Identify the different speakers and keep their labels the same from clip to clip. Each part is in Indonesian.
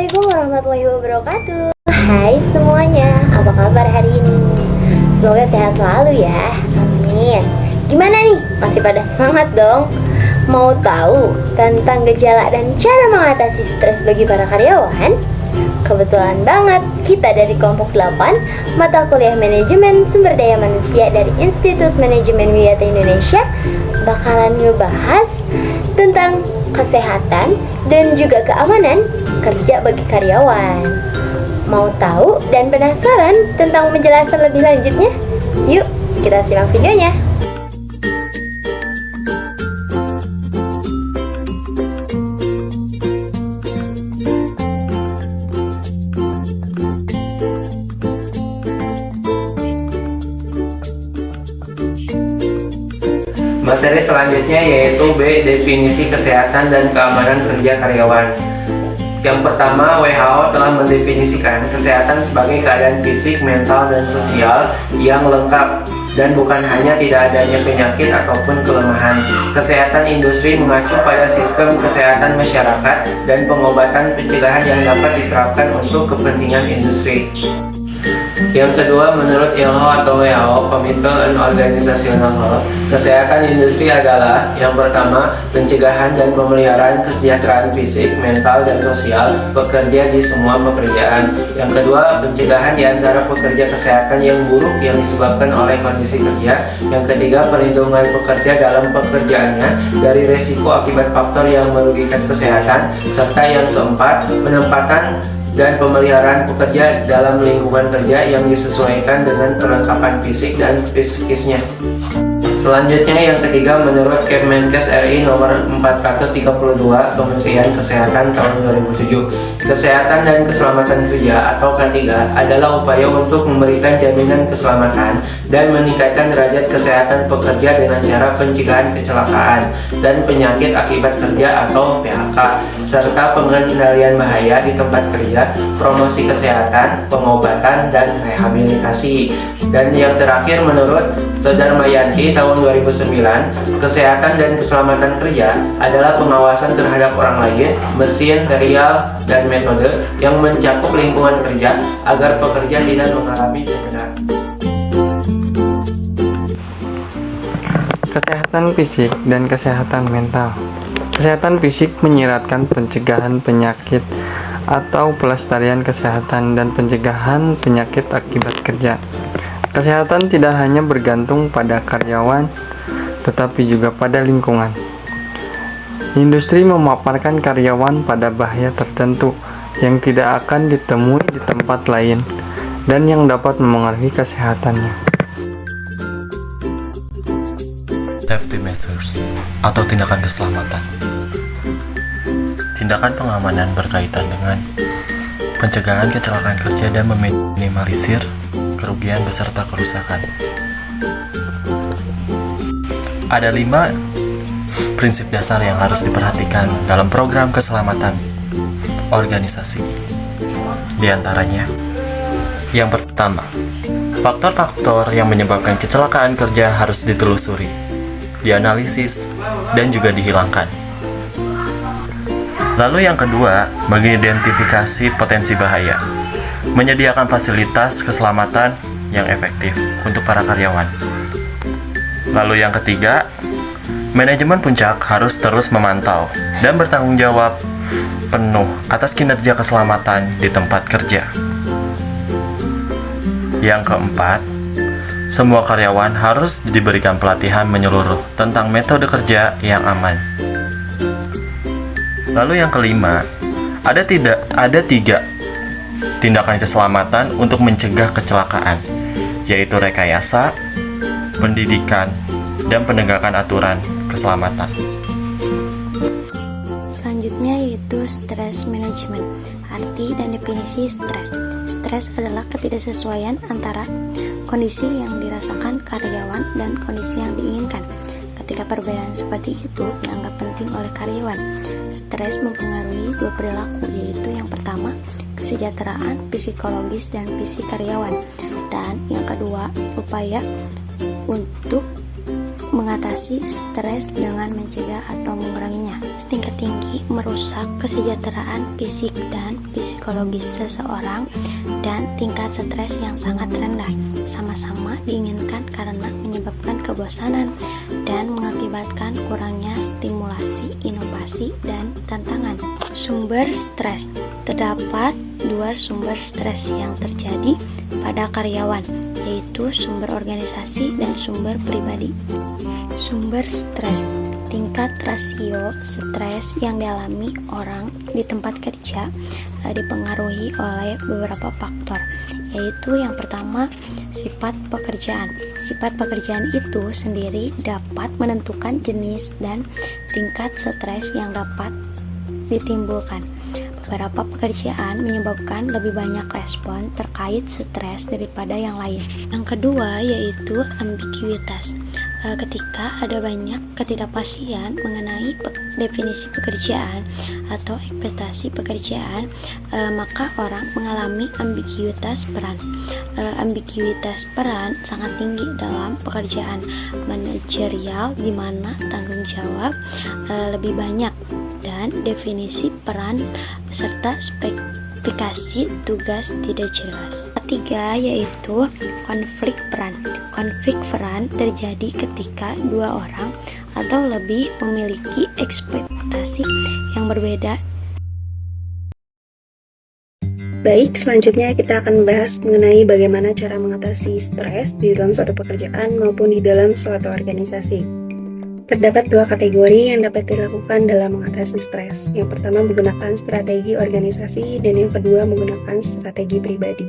Speaker 1: Assalamualaikum warahmatullahi wabarakatuh. Hai semuanya, apa kabar hari ini? Semoga sehat selalu ya, amin. Gimana nih, masih pada semangat dong? Mau tahu tentang gejala dan cara mengatasi stres bagi para karyawan? Kebetulan banget, kita dari kelompok 8 mata kuliah manajemen sumber daya manusia dari Institut Manajemen Wiyata Indonesia bakalan ngebahas tentang kesehatan dan juga keamanan kerja bagi karyawan. Mau tahu dan penasaran tentang penjelasan lebih lanjutnya? Yuk, kita simak videonya.
Speaker 2: Materi selanjutnya yaitu B. Definisi kesehatan dan keamanan kerja karyawan. Yang pertama, WHO telah mendefinisikan kesehatan sebagai keadaan fisik, mental, dan sosial yang lengkap dan bukan hanya tidak adanya penyakit ataupun kelemahan. Kesehatan industri mengacu pada sistem kesehatan masyarakat dan pengobatan pencegahan yang dapat diterapkan untuk kepentingan industri. Yang kedua, menurut ILO atau WHO, Commitment and Organizational Health, kesehatan industri adalah yang pertama, pencegahan dan pemeliharaan kesejahteraan fisik, mental, dan sosial pekerja di semua pekerjaan. Yang kedua, pencegahan di antara pekerja kesehatan yang buruk yang disebabkan oleh kondisi kerja. Yang ketiga, perlindungan pekerja dalam pekerjaannya dari resiko akibat faktor yang merugikan kesehatan. Serta yang keempat, penempatan dan pemeliharaan pekerja dalam lingkungan kerja yang disesuaikan dengan perlengkapan fisik dan psikisnya. Selanjutnya yang ketiga, menurut Kemenkes RI nomor 432 Kementerian Kesehatan tahun 2007, kesehatan dan keselamatan kerja atau K3 adalah upaya untuk memberikan jaminan keselamatan dan meningkatkan derajat kesehatan pekerja dengan cara pencegahan kecelakaan dan penyakit akibat kerja atau PHK, serta pengendalian bahaya di tempat kerja, promosi kesehatan, pengobatan, dan rehabilitasi. Dan yang terakhir, menurut Sodarmayanti tahun 2009, kesehatan dan keselamatan kerja adalah pengawasan terhadap orang lain, mesin, material, dan metode yang mencakup lingkungan kerja agar pekerja tidak mengalami cedera.
Speaker 3: Kesehatan fisik dan kesehatan mental. Kesehatan fisik menyiratkan pencegahan penyakit atau pelestarian kesehatan dan pencegahan penyakit akibat kerja. Kesehatan tidak hanya bergantung pada karyawan, tetapi juga pada lingkungan. Industri memaparkan karyawan pada bahaya tertentu yang tidak akan ditemui di tempat lain dan yang dapat memengaruhi kesehatannya.
Speaker 4: Safety measures atau tindakan keselamatan. Tindakan pengamanan berkaitan dengan pencegahan kecelakaan kerja dan meminimalisir kerugian beserta kerusakan. Ada 5 prinsip dasar yang harus diperhatikan dalam program keselamatan organisasi. Di antaranya, yang pertama, faktor-faktor yang menyebabkan kecelakaan kerja harus ditelusuri, dianalisis, dan juga dihilangkan. Lalu yang kedua, mengidentifikasi potensi bahaya, menyediakan fasilitas keselamatan yang efektif untuk para karyawan. Lalu yang ketiga, manajemen puncak harus terus memantau dan bertanggung jawab penuh atas kinerja keselamatan di tempat kerja. Yang keempat, semua karyawan harus diberikan pelatihan menyeluruh tentang metode kerja yang aman. Lalu yang kelima, ada 3 tindakan keselamatan untuk mencegah kecelakaan, yaitu rekayasa, pendidikan, dan penegakan aturan keselamatan.
Speaker 5: Selanjutnya yaitu stress management. Arti dan definisi stres. Stres adalah ketidaksesuaian antara kondisi yang dirasakan karyawan dan kondisi yang diinginkan. Ketika perbedaan seperti itu dianggap penting oleh karyawan, stres mempengaruhi 2 perilaku, yaitu yang pertama, kesejahteraan psikologis dan fisik karyawan, dan yang kedua, upaya untuk mengatasi stres dengan mencegah atau menguranginya. Tingkat tinggi merusak kesejahteraan fisik dan psikologis seseorang, dan tingkat stres yang sangat rendah sama-sama diinginkan karena menyebabkan kebosanan dan mengakibatkan kurangnya stimulasi, inovasi, dan tantangan. Sumber stres. Terdapat dua sumber stres yang terjadi pada karyawan, yaitu sumber organisasi dan sumber pribadi. Sumber stres. Tingkat rasio stres yang dialami orang di tempat kerja dipengaruhi oleh beberapa faktor, yaitu yang pertama, sifat pekerjaan. Sifat pekerjaan itu sendiri dapat menentukan jenis dan tingkat stres yang dapat ditimbulkan. Beberapa pekerjaan menyebabkan lebih banyak respon terkait stres daripada yang lain. Yang kedua yaitu ambiguitas. Ketika ada banyak ketidakpastian mengenai definisi pekerjaan atau ekspektasi pekerjaan, maka orang mengalami ambiguitas peran. Ambiguitas peran sangat tinggi dalam pekerjaan manajerial, di mana tanggung jawab lebih banyak dan definisi peran serta spesifikasi tugas tidak jelas. Ketiga yaitu konflik peran. Konflik peran terjadi ketika dua orang atau lebih memiliki ekspektasi yang berbeda.
Speaker 6: Baik, selanjutnya kita akan membahas mengenai bagaimana cara mengatasi stres di dalam suatu pekerjaan maupun di dalam suatu organisasi. Terdapat dua kategori yang dapat dilakukan dalam mengatasi stres. Yang pertama menggunakan strategi organisasi dan yang kedua menggunakan strategi pribadi.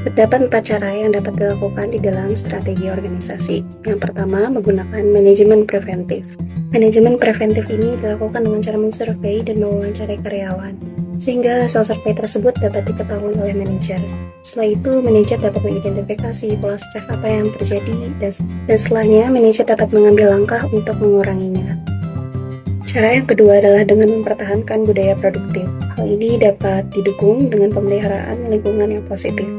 Speaker 6: Terdapat 4 cara yang dapat dilakukan di dalam strategi organisasi. Yang pertama menggunakan manajemen preventif. Manajemen preventif ini dilakukan dengan cara mensurvei dan mewawancarai karyawan, sehingga hasil survei tersebut dapat diketahui oleh manajer. Setelah itu, manajer dapat mengidentifikasi pola stres apa yang terjadi, dan setelahnya manajer dapat mengambil langkah untuk menguranginya. Cara yang kedua adalah dengan mempertahankan budaya produktif. Hal ini dapat didukung dengan pemeliharaan lingkungan yang positif.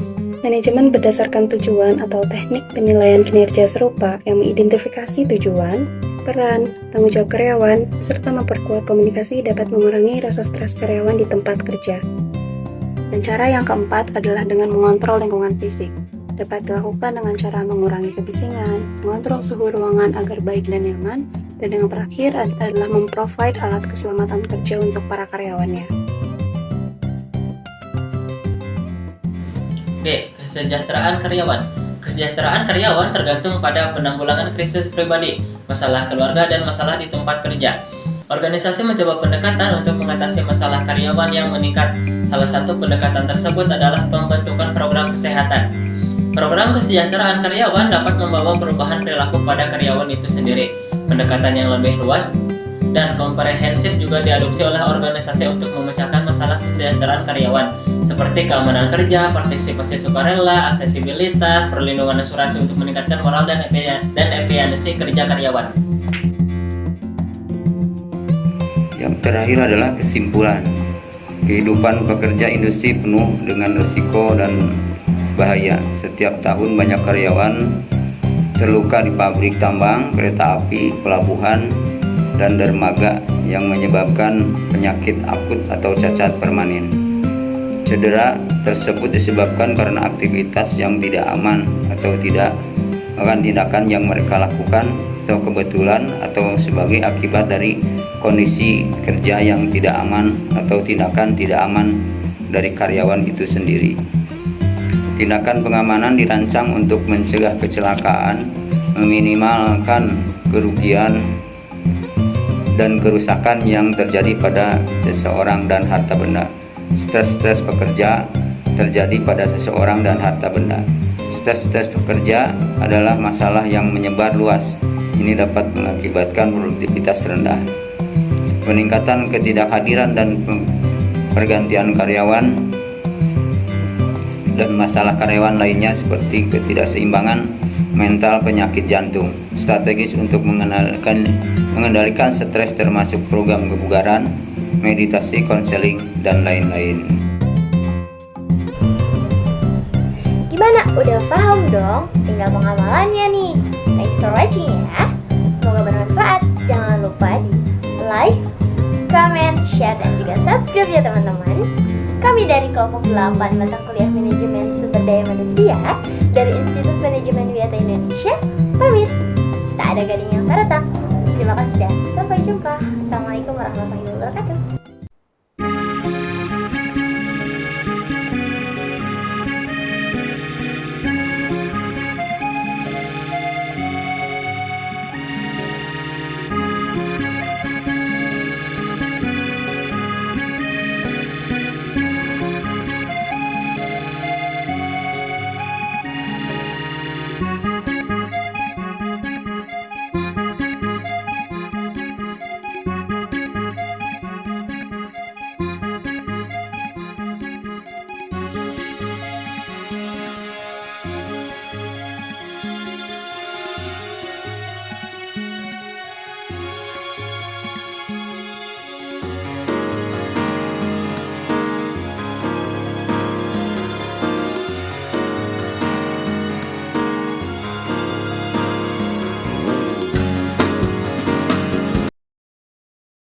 Speaker 6: Manajemen berdasarkan tujuan atau teknik penilaian kinerja serupa yang mengidentifikasi tujuan, peran, tanggung jawab karyawan, serta memperkuat komunikasi dapat mengurangi rasa stres karyawan di tempat kerja. Dan cara yang keempat adalah dengan mengontrol lingkungan fisik. Dapat dilakukan dengan cara mengurangi kebisingan, mengontrol suhu ruangan agar baik dan nyaman, dan yang terakhir adalah memprovide alat keselamatan kerja untuk para karyawannya.
Speaker 7: Oke, kesejahteraan karyawan. Kesejahteraan karyawan tergantung pada penanggulangan krisis pribadi, masalah keluarga, dan masalah di tempat kerja. Organisasi mencoba pendekatan untuk mengatasi masalah karyawan yang meningkat. Salah satu pendekatan tersebut adalah pembentukan program kesehatan. Program kesejahteraan karyawan dapat membawa perubahan perilaku pada karyawan itu sendiri. Pendekatan yang lebih luas dan komprehensif juga diadopsi oleh organisasi untuk memecahkan masalah kesejahteraan karyawan, seperti keamanan kerja, partisipasi sukarela, aksesibilitas, perlindungan asuransi untuk meningkatkan moral dan efisiensi kerja karyawan.
Speaker 8: Yang terakhir adalah kesimpulan. Kehidupan pekerja industri penuh dengan risiko dan bahaya. Setiap tahun banyak karyawan terluka di pabrik tambang, kereta api, pelabuhan, dan dermaga yang menyebabkan penyakit akut atau cacat permanen. Cedera tersebut disebabkan karena aktivitas yang tidak aman atau tidak akan tindakan yang mereka lakukan, atau kebetulan atau sebagai akibat dari kondisi kerja yang tidak aman atau tindakan tidak aman dari karyawan itu sendiri. Tindakan pengamanan dirancang untuk mencegah kecelakaan, meminimalkan kerugian dan kerusakan yang terjadi pada seseorang dan harta benda. Stres pekerja terjadi pada seseorang dan harta benda. Stres pekerja adalah masalah yang menyebar luas. Ini dapat mengakibatkan produktivitas rendah, peningkatan ketidakhadiran dan pergantian karyawan, dan masalah karyawan lainnya seperti ketidakseimbangan mental, penyakit jantung. Strategis untuk mengendalikan stres termasuk program kebugaran, meditasi, konseling, dan lain-lain.
Speaker 1: Gimana? Udah paham dong? Tinggal pengamalannya nih. Thanks for watching ya. semoga bermanfaat. Jangan lupa di like, comment, share, dan juga subscribe ya teman-teman. Kami dari kelompok 8 mata kuliah manajemen sumber daya manusia dari Institut Manajemen Wiata Indonesia pamit. Tak ada gading yang tak retak. Terima kasih dan sampai jumpa. Assalamualaikum warahmatullahi wabarakatuh.